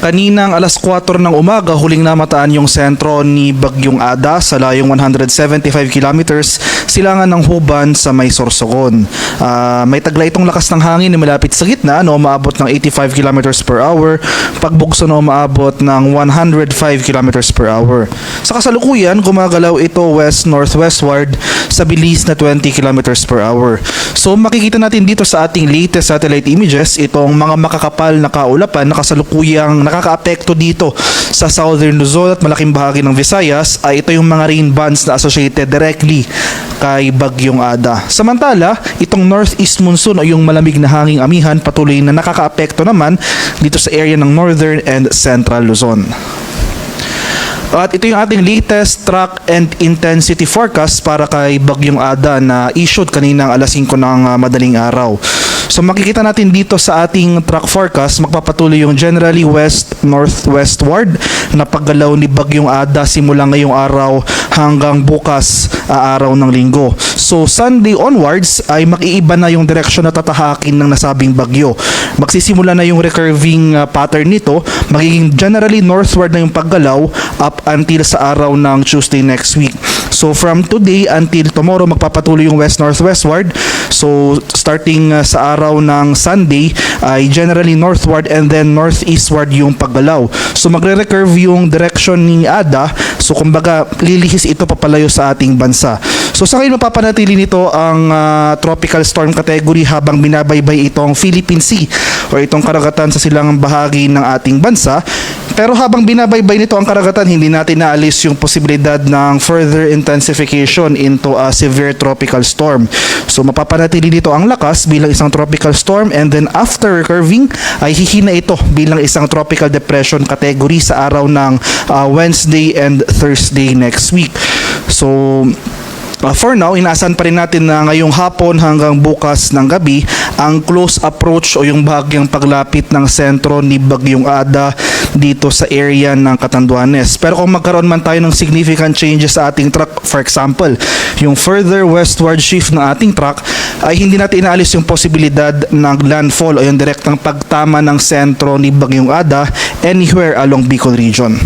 Kaninang alas 4 ng umaga, huling namataan yung sentro ni Bagyong Ada sa layong 175 kilometers silangan ng Huban sa may Sorsogon. May taglay itong lakas ng hangin na malapit sa gitna na umaabot ng 85 kilometers per hour, pagbugso na umaabot ng 105 kilometers per hour. Sa kasalukuyan, gumagalaw ito west-northwestward sa bilis na 20 kilometers per hour. So makikita natin dito sa ating latest satellite images itong mga makakapal na kaulapan na kasalukuyang nakakaapekto dito sa Southern Luzon at malaking bahagi ng Visayas. Ito yung mga rain bands na associated directly kay Bagyong Ada. Samantala, itong northeast monsoon o yung malamig na hanging amihan patuloy na nakakaapekto naman dito sa area ng Northern and Central Luzon. At ito yung ating latest track and intensity forecast para kay Bagyong Ada na issued kaninang alas 5 ng madaling araw. So makikita natin dito sa ating track forecast, magpapatuloy yung generally west-northwestward na paggalaw ni Bagyong Ada simula ngayong araw hanggang bukas araw ng linggo. So Sunday onwards ay makiiba na yung direksyon na tatahakin ng nasabing bagyo. Magsisimula na yung recurving pattern nito, magiging generally northward na yung paggalaw up until sa araw ng Tuesday next week. So from today until tomorrow magpapatuloy yung west-northwestward. So starting sa araw ng Sunday ay generally northward and then northeastward yung paggalaw. So magre-recurve yung direction ni Ada. So kumbaga lilihis ito papalayo sa ating bansa. So sa ngayon mapapanatili nito ang tropical storm category habang binabaybay itong Philippine Sea o itong karagatan sa silangang bahagi ng ating bansa. Pero habang binabaybay nito ang karagatan, hindi natin naalis yung posibilidad ng further intensification into a severe tropical storm. So mapapanatili dito ang lakas bilang isang tropical storm and then after recurving ay hihina ito bilang isang tropical depression category sa araw ng Wednesday and Thursday next week. So for now, inaasahan pa rin natin na ngayong hapon hanggang bukas ng gabi ang close approach o yung bahagyang paglapit ng sentro ni Bagyong Ada dito sa area ng Catanduanes. Pero kung magkaroon man tayo ng significant changes sa ating track, for example, yung further westward shift ng ating track, ay hindi natin inaalis yung posibilidad ng landfall o yung direktang pagtama ng sentro ni Bagyong Ada anywhere along Bicol region.